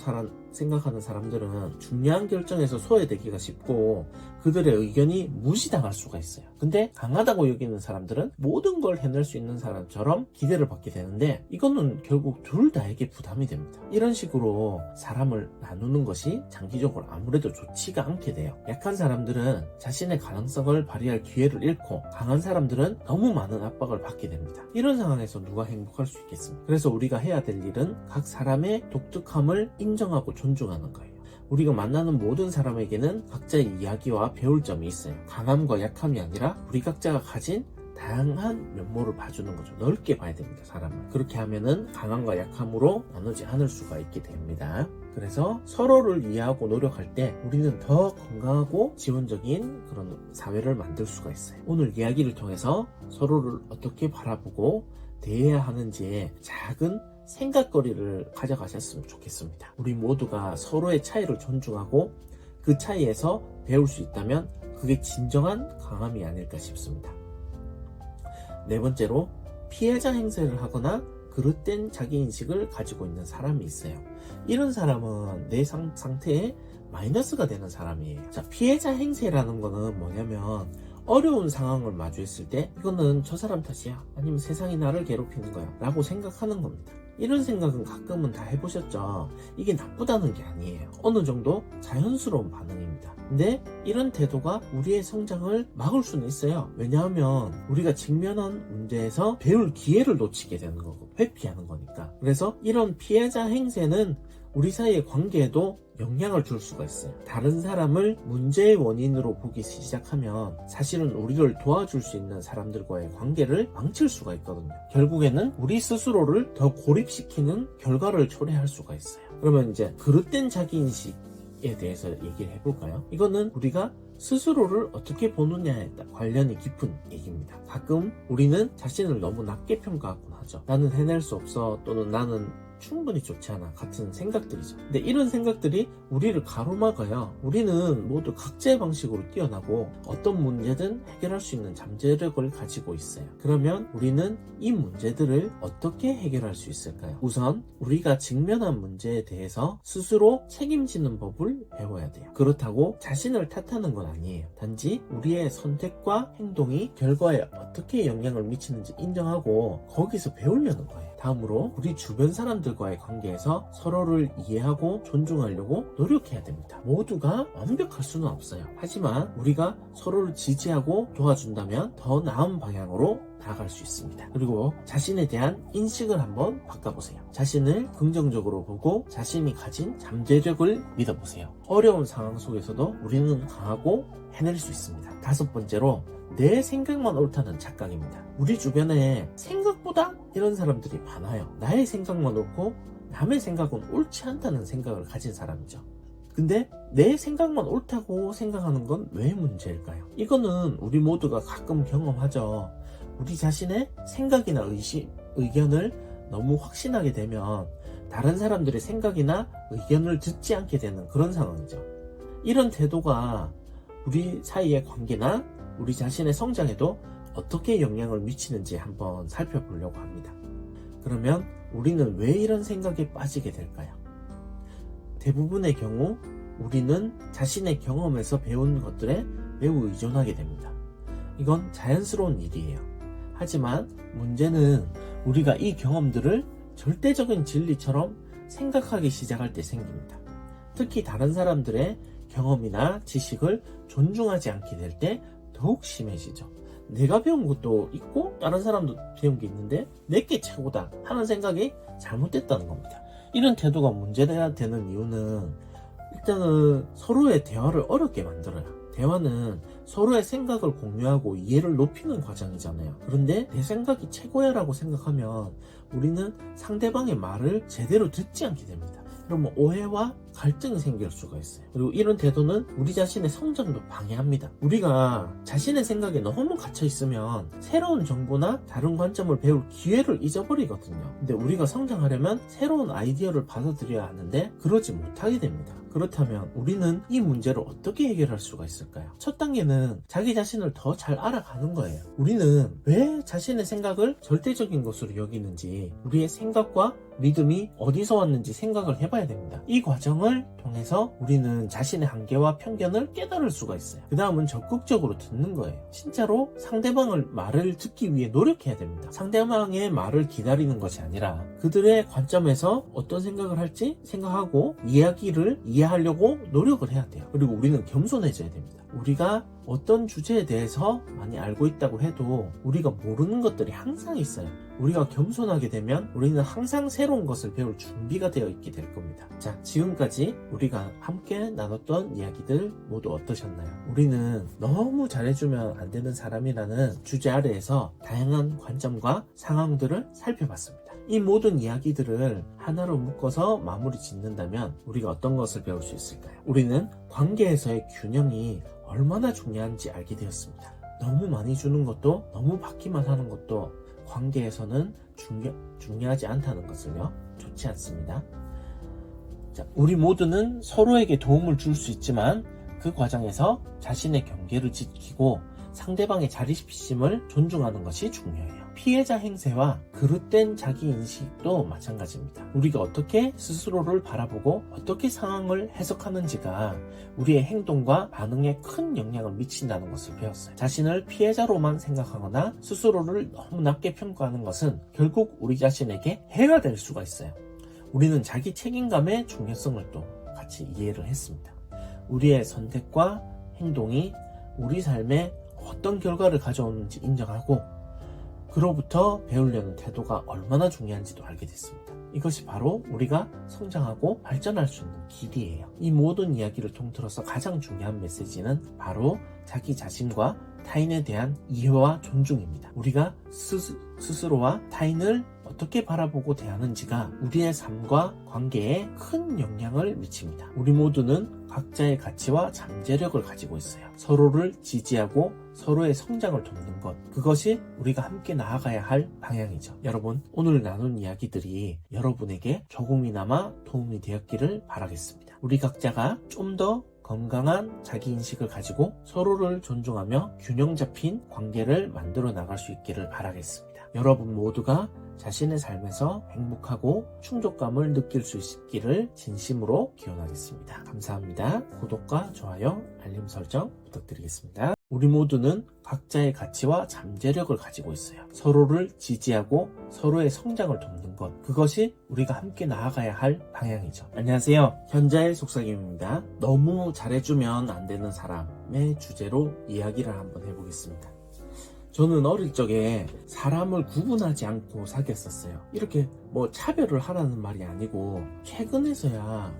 Speaker 1: 생각하는 사람들은 중요한 결정에서 소외되기가 쉽고 그들의 의견이 무시당할 수가 있어요. 근데 강하다고 여기는 사람들은 모든 걸 해낼 수 있는 사람처럼 기대를 받게 되는데 이거는 결국 둘 다에게 부담이 됩니다. 이런 식으로 사람을 나누는 것이 장기적으로 아무래도 좋지가 않게 돼요. 약한 사람들은 자신의 가능성을 발휘할 기회를 잃고 강한 사람들은 너무 많은 압박을 받게 됩니다. 이런 상황에서 누가 행복할 수 있겠습니까? 그래서 우리가 해야 될 일은 각 사람의 독특함을 인정하고 존중하는 거예요. 우리가 만나는 모든 사람에게는 각자의 이야기와 배울 점이 있어요. 강함과 약함이 아니라 우리 각자가 가진 다양한 면모를 봐주는 거죠. 넓게 봐야 됩니다, 사람을. 그렇게 하면은 강함과 약함으로 나누지 않을 수가 있게 됩니다. 그래서 서로를 이해하고 노력할 때 우리는 더 건강하고 지원적인 그런 사회를 만들 수가 있어요. 오늘 이야기를 통해서 서로를 어떻게 바라보고 대해야 하는지에 작은 생각거리를 가져가셨으면 좋겠습니다. 우리 모두가 서로의 차이를 존중하고 그 차이에서 배울 수 있다면 그게 진정한 강함이 아닐까 싶습니다. 네 번째로, 피해자 행세를 하거나 그릇된 자기인식을 가지고 있는 사람이 있어요. 이런 사람은 내 상태에 마이너스가 되는 사람이에요. 자, 피해자 행세라는 거는 뭐냐면 어려운 상황을 마주했을 때 이거는 저 사람 탓이야, 아니면 세상이 나를 괴롭히는 거야 라고 생각하는 겁니다. 이런 생각은 가끔은 다 해보셨죠? 이게 나쁘다는 게 아니에요. 어느 정도 자연스러운 반응입니다. 근데 이런 태도가 우리의 성장을 막을 수는 있어요. 왜냐하면 우리가 직면한 문제에서 배울 기회를 놓치게 되는 거고 회피하는 거니까. 그래서 이런 피해자 행세는 우리 사이의 관계에도 영향을 줄 수가 있어요. 다른 사람을 문제의 원인으로 보기 시작하면 사실은 우리를 도와줄 수 있는 사람들과의 관계를 망칠 수가 있거든요. 결국에는 우리 스스로를 더 고립시키는 결과를 초래할 수가 있어요. 그러면 이제 그릇된 자기인식에 대해서 얘기를 해볼까요? 이거는 우리가 스스로를 어떻게 보느냐에 관련이 깊은 얘기입니다. 가끔 우리는 자신을 너무 낮게 평가하곤 하죠. 나는 해낼 수 없어, 또는 나는 충분히 좋지 않아 같은 생각들이죠. 근데 이런 생각들이 우리를 가로막아요. 우리는 모두 각자의 방식으로 뛰어나고 어떤 문제든 해결할 수 있는 잠재력을 가지고 있어요. 그러면 우리는 이 문제들을 어떻게 해결할 수 있을까요? 우선 우리가 직면한 문제에 대해서 스스로 책임지는 법을 배워야 돼요. 그렇다고 자신을 탓하는 건 아니에요. 단지 우리의 선택과 행동이 결과에 어떻게 영향을 미치는지 인정하고 거기서 배우려는 거예요. 다음으로 우리 주변 사람들과의 관계에서 서로를 이해하고 존중하려고 노력해야 됩니다. 모두가 완벽할 수는 없어요. 하지만 우리가 서로를 지지하고 도와준다면 더 나은 방향으로 나아갈 수 있습니다. 그리고 자신에 대한 인식을 한번 바꿔보세요. 자신을 긍정적으로 보고 자신이 가진 잠재력을 믿어보세요. 어려운 상황 속에서도 우리는 강하고 해낼 수 있습니다. 다섯 번째로 내 생각만 옳다는 착각입니다. 우리 주변에 생각보다 이런 사람들이 많아요. 나의 생각만 옳고 남의 생각은 옳지 않다는 생각을 가진 사람이죠. 근데 내 생각만 옳다고 생각하는 건 왜 문제일까요? 이거는 우리 모두가 가끔 경험하죠. 우리 자신의 생각이나 의견을 너무 확신하게 되면 다른 사람들의 생각이나 의견을 듣지 않게 되는 그런 상황이죠. 이런 태도가 우리 사이의 관계나 우리 자신의 성장에도 어떻게 영향을 미치는지 한번 살펴보려고 합니다. 그러면 우리는 왜 이런 생각에 빠지게 될까요? 대부분의 경우 우리는 자신의 경험에서 배운 것들에 매우 의존하게 됩니다. 이건 자연스러운 일이에요. 하지만 문제는 우리가 이 경험들을 절대적인 진리처럼 생각하기 시작할 때 생깁니다. 특히 다른 사람들의 경험이나 지식을 존중하지 않게 될 때 더욱 심해지죠. 내가 배운 것도 있고 다른 사람도 배운 게 있는데 내게 최고다 하는 생각이 잘못됐다는 겁니다. 이런 태도가 문제가 되는 이유는 일단은 서로의 대화를 어렵게 만들어요. 대화는 서로의 생각을 공유하고 이해를 높이는 과정이잖아요. 그런데 내 생각이 최고야 라고 생각하면 우리는 상대방의 말을 제대로 듣지 않게 됩니다. 그러면 오해와 갈등이 생길 수가 있어요. 그리고 이런 태도는 우리 자신의 성장도 방해합니다. 우리가 자신의 생각에 너무 갇혀 있으면 새로운 정보나 다른 관점을 배울 기회를 잊어버리거든요. 근데 우리가 성장하려면 새로운 아이디어를 받아들여야 하는데 그러지 못하게 됩니다. 그렇다면 우리는 이 문제를 어떻게 해결할 수가 있을까요? 첫 단계는 자기 자신을 더 잘 알아가는 거예요. 우리는 왜 자신의 생각을 절대적인 것으로 여기는지, 우리의 생각과 믿음이 어디서 왔는지 생각을 해봐야 됩니다. 이 과정을 통해서 우리는 자신의 한계와 편견을 깨달을 수가 있어요. 그 다음은 적극적으로 듣는 거예요. 진짜로 상대방의 말을 듣기 위해 노력해야 됩니다. 상대방의 말을 기다리는 것이 아니라 그들의 관점에서 어떤 생각을 할지 생각하고 이야기를 이해하려고 노력을 해야 돼요. 그리고 우리는 겸손해져야 됩니다. 우리가 어떤 주제에 대해서 많이 알고 있다고 해도 우리가 모르는 것들이 항상 있어요. 우리가 겸손하게 되면 우리는 항상 새로운 것을 배울 준비가 되어 있게 될 겁니다. 자, 지금까지 우리가 함께 나눴던 이야기들 모두 어떠셨나요? 우리는 너무 잘해주면 안 되는 사람이라는 주제 아래에서 다양한 관점과 상황들을 살펴봤습니다. 이 모든 이야기들을 하나로 묶어서 마무리 짓는다면 우리가 어떤 것을 배울 수 있을까요? 우리는 관계에서의 균형이 얼마나 중요한지 알게 되었습니다. 너무 많이 주는 것도 너무 받기만 하는 것도 관계에서는 중요하지 않다는 것을요, 좋지 않습니다. 자, 우리 모두는 서로에게 도움을 줄 수 있지만 그 과정에서 자신의 경계를 지키고 상대방의 자립심을 존중하는 것이 중요해요. 피해자 행세와 그릇된 자기인식도 마찬가지입니다. 우리가 어떻게 스스로를 바라보고 어떻게 상황을 해석하는지가 우리의 행동과 반응에 큰 영향을 미친다는 것을 배웠어요. 자신을 피해자로만 생각하거나 스스로를 너무 낮게 평가하는 것은 결국 우리 자신에게 해가 될 수가 있어요. 우리는 자기 책임감의 중요성을 또 같이 이해를 했습니다. 우리의 선택과 행동이 우리 삶에 어떤 결과를 가져오는지 인정하고 그로부터 배우려는 태도가 얼마나 중요한지도 알게 됐습니다. 이것이 바로 우리가 성장하고 발전할 수 있는 길이에요. 이 모든 이야기를 통틀어서 가장 중요한 메시지는 바로 자기 자신과 타인에 대한 이해와 존중입니다. 우리가 스스로와 타인을 어떻게 바라보고 대하는지가 우리의 삶과 관계에 큰 영향을 미칩니다. 우리 모두는 각자의 가치와 잠재력을 가지고 있어요. 서로를 지지하고 서로의 성장을 돕는 것, 그것이 우리가 함께 나아가야 할 방향이죠. 여러분, 오늘 나눈 이야기들이 여러분에게 조금이나마 도움이 되었기를 바라겠습니다. 우리 각자가 좀 더 건강한 자기인식을 가지고 서로를 존중하며 균형 잡힌 관계를 만들어 나갈 수 있기를 바라겠습니다. 여러분 모두가 자신의 삶에서 행복하고 충족감을 느낄 수 있기를 진심으로 기원하겠습니다. 감사합니다. 구독과 좋아요, 알림 설정 부탁드리겠습니다. 우리 모두는 각자의 가치와 잠재력을 가지고 있어요. 서로를 지지하고 서로의 성장을 돕는 것, 그것이 우리가 함께 나아가야 할 방향이죠. 안녕하세요. 현자의 속삭임입니다. 너무 잘해주면 안 되는 사람의 주제로 이야기를 한번 해보겠습니다. 저는 어릴 적에 사람을 구분하지 않고 사귀었었어요. 이렇게 차별을 하라는 말이 아니고 최근에서야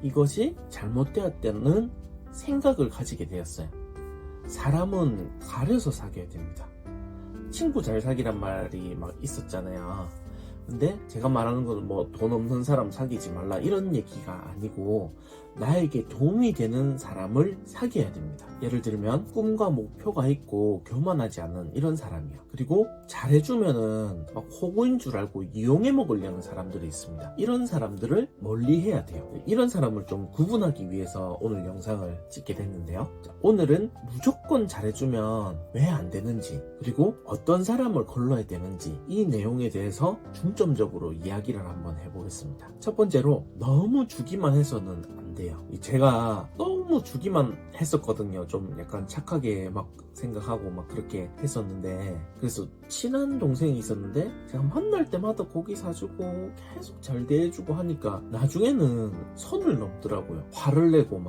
Speaker 1: 이것이 잘못되었다는 생각을 가지게 되었어요. 사람은 가려서 사귀어야 됩니다. 친구 잘 사귀란 말이 막 있었잖아요. 근데 제가 말하는 건 돈 없는 사람 사귀지 말라 이런 얘기가 아니고 나에게 도움이 되는 사람을 사귀어야 됩니다. 예를 들면 꿈과 목표가 있고 교만하지 않은 이런 사람이요. 그리고 잘해주면은 막 호구인 줄 알고 이용해 먹으려는 사람들이 있습니다. 이런 사람들을 멀리해야 돼요. 이런 사람을 좀 구분하기 위해서 오늘 영상을 찍게 됐는데요. 오늘은 무조건 잘해주면 왜 안 되는지, 그리고 어떤 사람을 걸러야 되는지, 이 내용에 대해서 중점적으로 이야기를 한번 해보겠습니다. 첫 번째로, 너무 주기만 해서는 안 돼요. 제가 너무 주기만 했었거든요. 좀 약간 착하게 막 생각하고 막 그렇게 했었는데, 그래서 친한 동생이 있었는데 제가 만날 때마다 고기 사주고 계속 잘 대해주고 하니까 나중에는 선을 넘더라고요. 화를 내고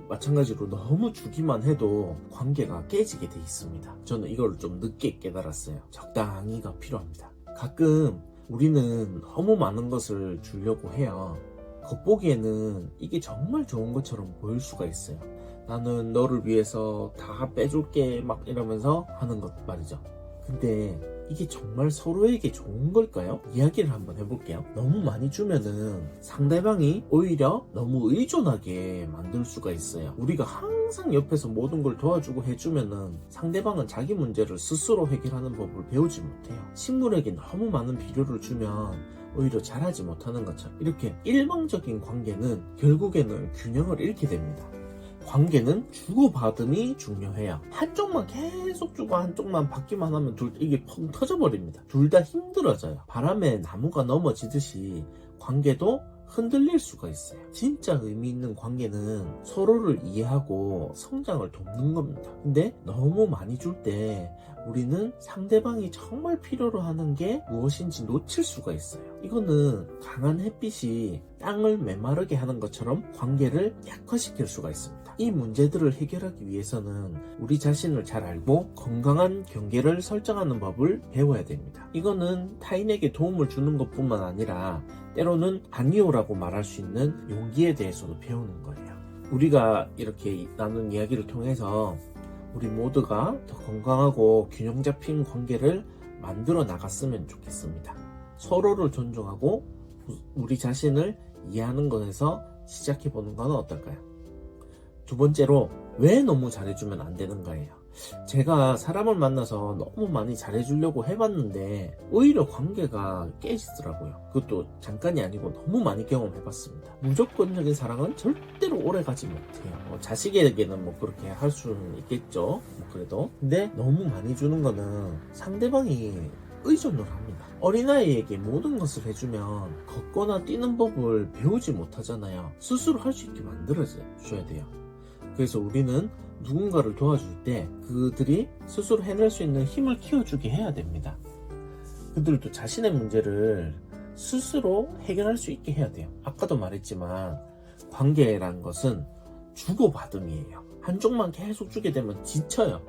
Speaker 1: 마찬가지로 너무 주기만 해도 관계가 깨지게 돼 있습니다. 저는 이걸 좀 늦게 깨달았어요. 적당히가 필요합니다. 가끔 우리는 너무 많은 것을 주려고 해요. 겉보기에는 이게 정말 좋은 것처럼 보일 수가 있어요. 나는 너를 위해서 다 빼줄게 막 이러면서 하는 것 말이죠. 근데 이게 정말 서로에게 좋은 걸까요? 이야기를 한번 해볼게요. 너무 많이 주면은 상대방이 오히려 너무 의존하게 만들 수가 있어요. 우리가 항상 옆에서 모든 걸 도와주고 해주면은 상대방은 자기 문제를 스스로 해결하는 법을 배우지 못해요. 식물에게 너무 많은 비료를 주면 오히려 잘하지 못하는 것처럼 이렇게 일방적인 관계는 결국에는 균형을 잃게 됩니다. 관계는 주고받음이 중요해요. 한쪽만 계속 주고 한쪽만 받기만 하면 이게 펑 터져버립니다. 둘 다 힘들어져요. 바람에 나무가 넘어지듯이 관계도 흔들릴 수가 있어요. 진짜 의미 있는 관계는 서로를 이해하고 성장을 돕는 겁니다. 근데 너무 많이 줄 때 우리는 상대방이 정말 필요로 하는 게 무엇인지 놓칠 수가 있어요. 이거는 강한 햇빛이 땅을 메마르게 하는 것처럼 관계를 약화시킬 수가 있습니다. 이 문제들을 해결하기 위해서는 우리 자신을 잘 알고 건강한 경계를 설정하는 법을 배워야 됩니다. 이거는 타인에게 도움을 주는 것뿐만 아니라 때로는 아니오라고 말할 수 있는 용기에 대해서도 배우는 거예요. 우리가 이렇게 나눈 이야기를 통해서 우리 모두가 더 건강하고 균형 잡힌 관계를 만들어 나갔으면 좋겠습니다. 서로를 존중하고 우리 자신을 이해하는 것에서 시작해보는 건 어떨까요? 두 번째로, 왜 너무 잘해주면 안 되는가예요. 제가 사람을 만나서 너무 많이 잘해주려고 해봤는데 오히려 관계가 깨지더라고요. 그것도 잠깐이 아니고 너무 많이 경험해봤습니다. 무조건적인 사랑은 절대로 오래가지 못해요. 자식에게는 그렇게 할 수는 있겠죠. 그래도. 근데 너무 많이 주는 거는 상대방이 의존을 합니다. 어린아이에게 모든 것을 해주면 걷거나 뛰는 법을 배우지 못하잖아요. 스스로 할 수 있게 만들어줘야 돼요. 그래서 우리는 누군가를 도와줄 때 그들이 스스로 해낼 수 있는 힘을 키워주게 해야 됩니다. 그들도 자신의 문제를 스스로 해결할 수 있게 해야 돼요. 아까도 말했지만 관계란 것은 주고받음이에요. 한쪽만 계속 주게 되면 지쳐요.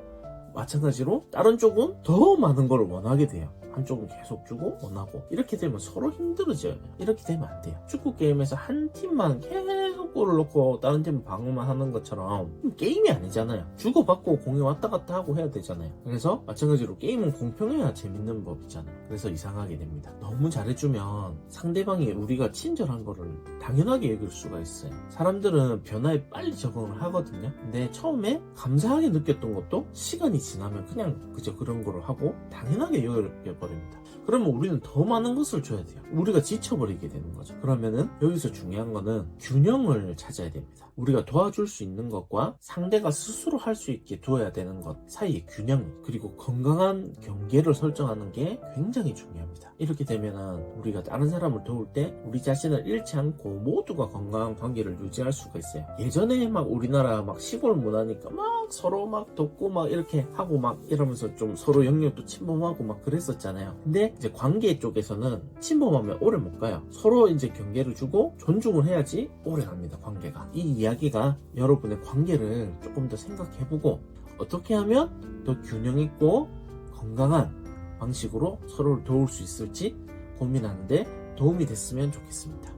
Speaker 1: 마찬가지로 다른 쪽은 더 많은 걸 원하게 돼요. 한쪽은 계속 주고 원하고 이렇게 되면 서로 힘들어져요. 이렇게 되면 안 돼요. 축구 게임에서 한 팀만 계속 골을 넣고 다른 팀은 방어만 하는 것처럼 게임이 아니잖아요. 주고받고 공이 왔다 갔다 하고 해야 되잖아요. 그래서 마찬가지로 게임은 공평해야 재밌는 법이잖아요. 그래서 이상하게 됩니다. 너무 잘해주면 상대방이 우리가 친절한 거를 당연하게 여길 수가 있어요. 사람들은 변화에 빨리 적응을 하거든요. 근데 처음에 감사하게 느꼈던 것도 시간이 지나면 그냥 그저 그런 거를 하고 당연하게 여겨버립니다. 그러면 우리는 더 많은 것을 줘야 돼요. 우리가 지쳐버리게 되는 거죠. 그러면은 여기서 중요한 거는 균형을 찾아야 됩니다. 우리가 도와줄 수 있는 것과 상대가 스스로 할 수 있게 두어야 되는 것 사이의 균형, 그리고 건강한 경계를 설정하는 게 굉장히 중요합니다. 이렇게 되면은 우리가 다른 사람을 도울 때 우리 자신을 잃지 않고 모두가 건강한 관계를 유지할 수가 있어요. 예전에 막 우리나라 막 시골 문화니까 막 서로 막 돕고 막 이렇게 하고 막 이러면서 좀 서로 영역도 침범하고 막 그랬었잖아요. 근데 이제 관계 쪽에서는 침범하면 오래 못 가요. 서로 이제 경계를 주고 존중을 해야지 오래 갑니다, 관계가. 이 이야기가 여러분의 관계를 조금 더 생각해보고 어떻게 하면 더 균형 있고 건강한 방식으로 서로를 도울 수 있을지 고민하는데 도움이 됐으면 좋겠습니다.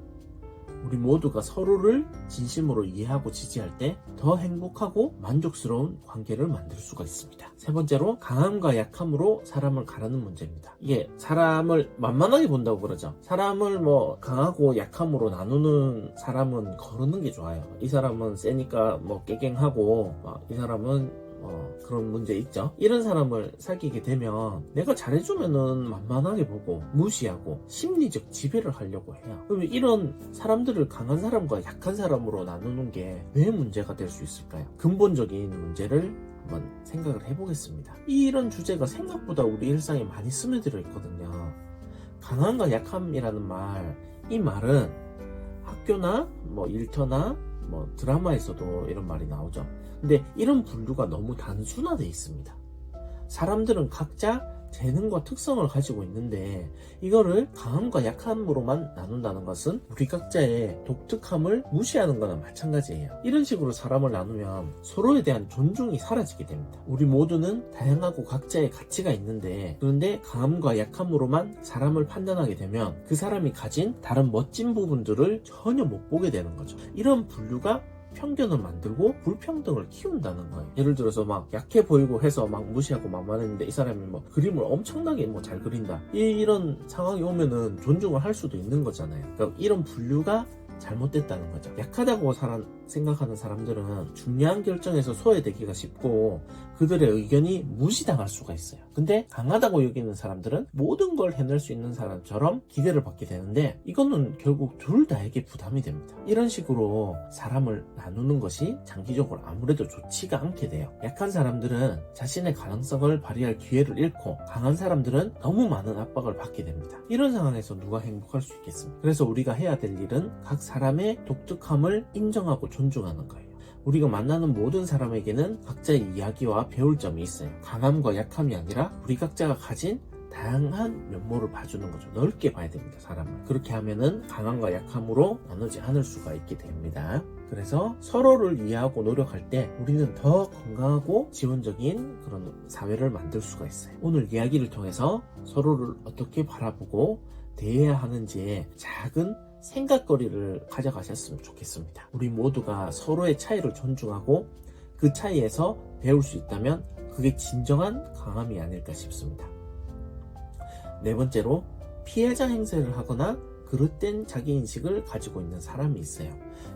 Speaker 1: 우리 모두가 서로를 진심으로 이해하고 지지할 때 더 행복하고 만족스러운 관계를 만들 수가 있습니다. 세 번째로, 강함과 약함으로 사람을 가르는 문제입니다. 이게 사람을 만만하게 본다고 그러죠. 사람을 뭐 강하고 약함으로 나누는 사람은 거르는 게 좋아요. 이 사람은 세니까 뭐 깨갱하고, 이 사람은 그런 문제 있죠. 이런 사람을 사귀게 되면 내가 잘해주면은 만만하게 보고 무시하고 심리적 지배를 하려고 해요. 그러면 이런 사람들을 강한 사람과 약한 사람으로 나누는 게 왜 문제가 될 수 있을까요? 근본적인 문제를 한번 생각을 해보겠습니다. 이런 주제가 생각보다 우리 일상에 많이 스며들어 있거든요. 강함과 약함이라는 말, 이 말은 학교나 뭐 일터나 뭐 드라마에서도 이런 말이 나오죠. 근데 이런 분류가 너무 단순화되어 있습니다. 사람들은 각자 재능과 특성을 가지고 있는데 이거를 강함과 약함으로만 나눈다는 것은 우리 각자의 독특함을 무시하는 거나 마찬가지예요. 이런 식으로 사람을 나누면 서로에 대한 존중이 사라지게 됩니다. 우리 모두는 다양하고 각자의 가치가 있는데, 그런데 강함과 약함으로만 사람을 판단하게 되면 그 사람이 가진 다른 멋진 부분들을 전혀 못 보게 되는 거죠. 이런 분류가 편견을 만들고 불평등을 키운다는 거예요. 예를 들어서 막 약해 보이고 해서 막 무시하고 만만했는데 이 사람이 뭐 그림을 엄청나게 뭐 잘 그린다, 이런 상황이 오면은 존중을 할 수도 있는 거잖아요. 그러니까 이런 분류가 잘못됐다는 거죠. 약하다고 생각하는 사람들은 중요한 결정에서 소외되기가 쉽고 그들의 의견이 무시당할 수가 있어요. 근데 강하다고 여기는 사람들은 모든 걸 해낼 수 있는 사람처럼 기대를 받게 되는데 이거는 결국 둘 다에게 부담이 됩니다. 이런 식으로 사람을 나누는 것이 장기적으로 아무래도 좋지가 않게 돼요. 약한 사람들은 자신의 가능성을 발휘할 기회를 잃고 강한 사람들은 너무 많은 압박을 받게 됩니다. 이런 상황에서 누가 행복할 수 있겠습니까? 그래서 우리가 해야 될 일은 각 사람의 독특함을 인정하고 존중하는 거예요. 우리가 만나는 모든 사람에게는 각자의 이야기와 배울 점이 있어요. 강함과 약함이 아니라 우리 각자가 가진 다양한 면모를 봐주는 거죠. 넓게 봐야 됩니다, 사람을. 그렇게 하면은 강함과 약함으로 나누지 않을 수가 있게 됩니다. 그래서 서로를 이해하고 노력할 때 우리는 더 건강하고 지원적인 그런 사회를 만들 수가 있어요. 오늘 이야기를 통해서 서로를 어떻게 바라보고 대해야 하는지에 작은 생각거리를 가져가셨으면 좋겠습니다. 우리 모두가 서로의 차이를 존중하고 그 차이에서 배울 수 있다면 그게 진정한 강함이 아닐까 싶습니다. 네 번째로, 피해자 행세를 하거나 그릇된 자기인식을 가지고 있는 사람이 있어요.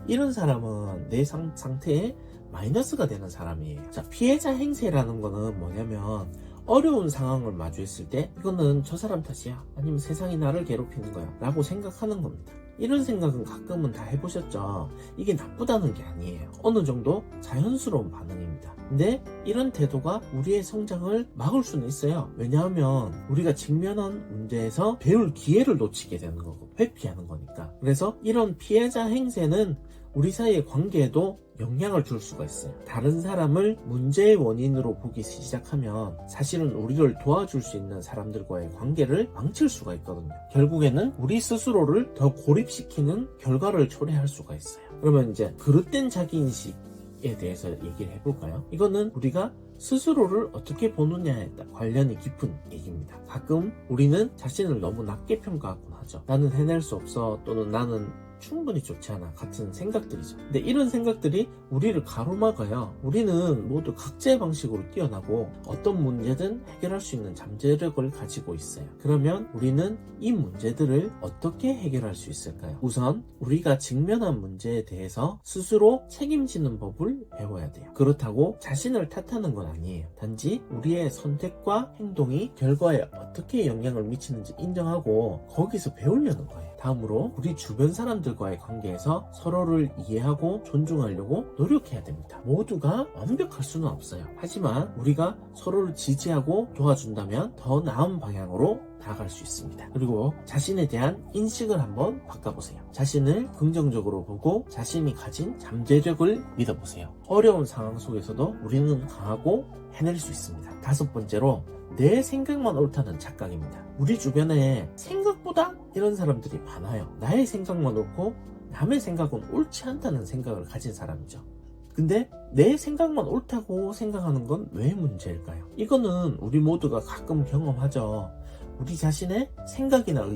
Speaker 1: 이런 사람은 내 상태에 마이너스가 되는 사람이에요. 자, 피해자 행세라는 거는 뭐냐면 어려운 상황을 마주했을 때 이거는 저 사람 탓이야, 아니면 세상이 나를 괴롭히는 거야 라고 생각하는 겁니다. 이런 생각은 가끔은 다 해보셨죠? 이게 나쁘다는 게 아니에요. 어느 정도 자연스러운 반응입니다. 근데 이런 태도가 우리의 성장을 막을 수는 있어요. 왜냐하면 우리가 직면한 문제에서 배울 기회를 놓치게 되는 거고 회피하는 거니까. 그래서 이런 피해자 행세는 우리 사이의 관계에도 영향을 줄 수가 있어요. 다른 사람을 문제의 원인으로 보기 시작하면 사실은 우리를 도와줄 수 있는 사람들과의 관계를 망칠 수가 있거든요. 결국에는 우리 스스로를 더 고립시키는 결과를 초래할 수가 있어요. 그러면 이제 그릇된 자기인식에 대해서 얘기를 해볼까요? 이거는 우리가 스스로를 어떻게 보느냐에 관련이 깊은 얘기입니다. 가끔 우리는 자신을 너무 낮게 평가하곤 하죠. 나는 해낼 수 없어, 또는 나는 충분히 좋지 않아 같은 생각들이죠. 근데 이런 생각들이 우리를 가로막아요. 우리는 모두 각자의 방식으로 뛰어나고 어떤 문제든 해결할 수 있는 잠재력을 가지고 있어요. 그러면 우리는 이 문제들을 어떻게 해결할 수 있을까요? 우선 우리가 직면한 문제에 대해서 스스로 책임지는 법을 배워야 돼요. 그렇다고 자신을 탓하는 건 아니에요. 단지 우리의 선택과 행동이 결과에 어떻게 영향을 미치는지 인정하고 거기서 배우려는 거예요. 다음으로 우리 주변 사람들과의 관계에서 서로를 이해하고 존중하려고 노력해야 됩니다. 모두가 완벽할 수는 없어요. 하지만 우리가 서로를 지지하고 도와준다면 더 나은 방향으로 나아갈 수 있습니다. 그리고 자신에 대한 인식을 한번 바꿔보세요. 자신을 긍정적으로 보고 자신이 가진 잠재력을 믿어보세요. 어려운 상황 속에서도 우리는 강하고 해낼 수 있습니다. 다섯 번째로 내 생각만 옳다는 착각입니다. 우리 주변에 생각보다 이런 사람들이 많아요. 나의 생각만 옳고 남의 생각은 옳지 않다는 생각을 가진 사람이죠. 근데 내 생각만 옳다고 생각하는 건 왜 문제일까요? 이거는 우리 모두가 가끔 경험하죠. 우리 자신의 생각이나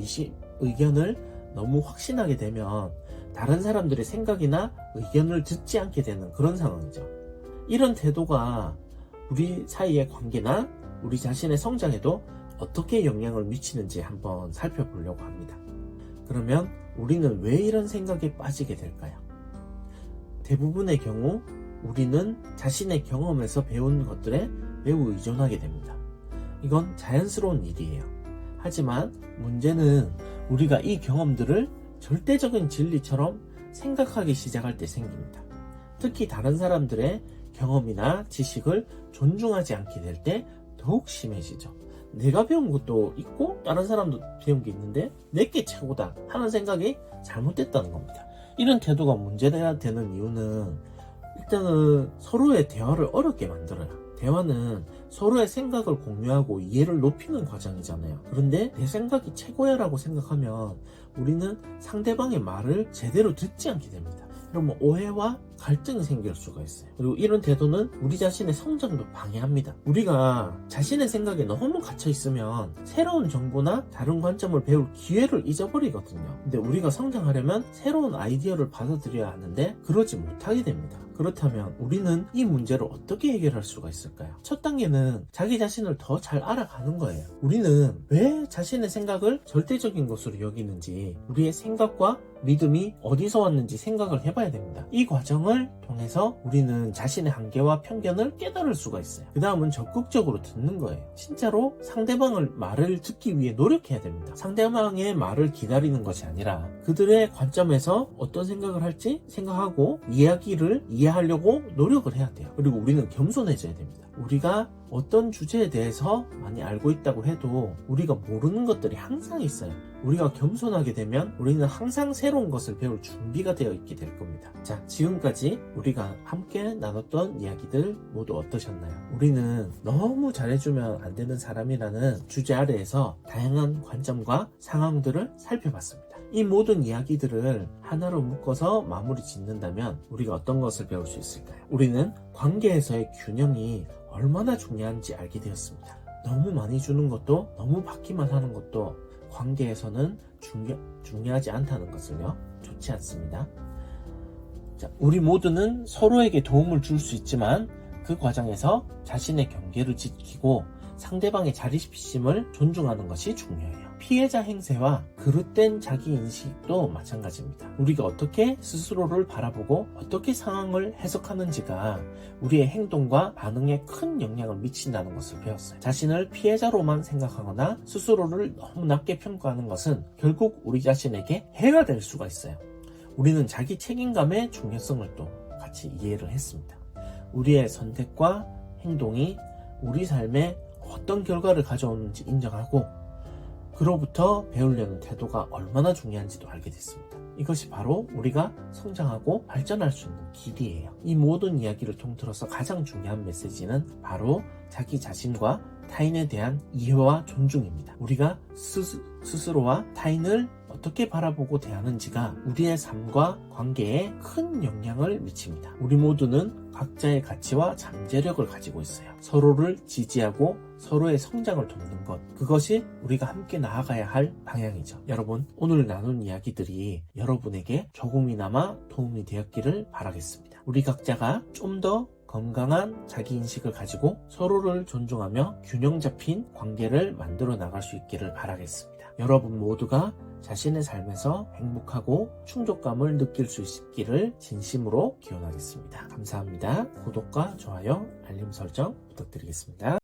Speaker 1: 의견을 너무 확신하게 되면 다른 사람들의 생각이나 의견을 듣지 않게 되는 그런 상황이죠. 이런 태도가 우리 사이의 관계나 우리 자신의 성장에도 어떻게 영향을 미치는지 한번 살펴보려고 합니다. 그러면 우리는 왜 이런 생각에 빠지게 될까요? 대부분의 경우 우리는 자신의 경험에서 배운 것들에 매우 의존하게 됩니다. 이건 자연스러운 일이에요. 하지만 문제는 우리가 이 경험들을 절대적인 진리처럼 생각하기 시작할 때 생깁니다. 특히 다른 사람들의 경험이나 지식을 존중하지 않게 될 때 더욱 심해지죠. 내가 배운 것도 있고 다른 사람도 배운 게 있는데 내게 최고다 하는 생각이 잘못됐다는 겁니다. 이런 태도가 문제가 되는 이유는 일단은 서로의 대화를 어렵게 만들어요. 대화는 서로의 생각을 공유하고 이해를 높이는 과정이잖아요. 그런데 내 생각이 최고야 라고 생각하면 우리는 상대방의 말을 제대로 듣지 않게 됩니다. 그러면 오해와 갈등이 생길 수가 있어요. 그리고 이런 태도는 우리 자신의 성장도 방해합니다. 우리가 자신의 생각에 너무 갇혀 있으면 새로운 정보나 다른 관점을 배울 기회를 잊어버리거든요. 근데 우리가 성장하려면 새로운 아이디어를 받아들여야 하는데 그러지 못하게 됩니다. 그렇다면 우리는 이 문제를 어떻게 해결할 수가 있을까요? 첫 단계는 자기 자신을 더 잘 알아가는 거예요. 우리는 왜 자신의 생각을 절대적인 것으로 여기는지, 우리의 생각과 믿음이 어디서 왔는지 생각을 해봐야 됩니다. 이 과정을 통해서 우리는 자신의 한계와 편견을 깨달을 수가 있어요. 그 다음은 적극적으로 듣는 거예요. 진짜로 상대방의 말을 듣기 위해 노력해야 됩니다. 상대방의 말을 기다리는 것이 아니라 그들의 관점에서 어떤 생각을 할지 생각하고 이해하려고 노력을 해야 돼요. 그리고 우리는 겸손해져야 됩니다. 우리가 어떤 주제에 대해서 많이 알고 있다고 해도 우리가 모르는 것들이 항상 있어요. 우리가 겸손하게 되면 우리는 항상 새로운 것을 배울 준비가 되어 있게 될 겁니다. 자, 지금까지 우리가 함께 나눴던 이야기들 모두 어떠셨나요? 우리는 너무 잘해주면 안 되는 사람이라는 주제 아래에서 다양한 관점과 상황들을 살펴봤습니다. 이 모든 이야기들을 하나로 묶어서 마무리 짓는다면 우리가 어떤 것을 배울 수 있을까요? 우리는 관계에서의 균형이 얼마나 중요한지 알게 되었습니다. 너무 많이 주는 것도 너무 받기만 하는 것도 관계에서는 중요하지 않다는 것을요. 좋지 않습니다. 자, 우리 모두는 서로에게 도움을 줄 수 있지만 그 과정에서 자신의 경계를 지키고 상대방의 자립심을 존중하는 것이 중요해요. 피해자 행세와 그릇된 자기인식도 마찬가지입니다. 우리가 어떻게 스스로를 바라보고 어떻게 상황을 해석하는지가 우리의 행동과 반응에 큰 영향을 미친다는 것을 배웠어요. 자신을 피해자로만 생각하거나 스스로를 너무 낮게 평가하는 것은 결국 우리 자신에게 해가 될 수가 있어요. 우리는 자기 책임감의 중요성을 또 같이 이해를 했습니다. 우리의 선택과 행동이 우리 삶에 어떤 결과를 가져오는지 인정하고 그로부터 배우려는 태도가 얼마나 중요한지도 알게 됐습니다. 이것이 바로 우리가 성장하고 발전할 수 있는 길이에요. 이 모든 이야기를 통틀어서 가장 중요한 메시지는 바로 자기 자신과 타인에 대한 이해와 존중입니다. 우리가 스스로와 타인을 어떻게 바라보고 대하는지가 우리의 삶과 관계에 큰 영향을 미칩니다. 우리 모두는 각자의 가치와 잠재력을 가지고 있어요. 서로를 지지하고 서로의 성장을 돕는 것, 그것이 우리가 함께 나아가야 할 방향이죠. 여러분, 오늘 나눈 이야기들이 여러분에게 조금이나마 도움이 되었기를 바라겠습니다. 우리 각자가 좀 더 건강한 자기인식을 가지고 서로를 존중하며 균형 잡힌 관계를 만들어 나갈 수 있기를 바라겠습니다. 여러분 모두가 자신의 삶에서 행복하고 충족감을 느낄 수 있기를 진심으로 기원하겠습니다. 감사합니다. 구독과 좋아요, 알림 설정 부탁드리겠습니다.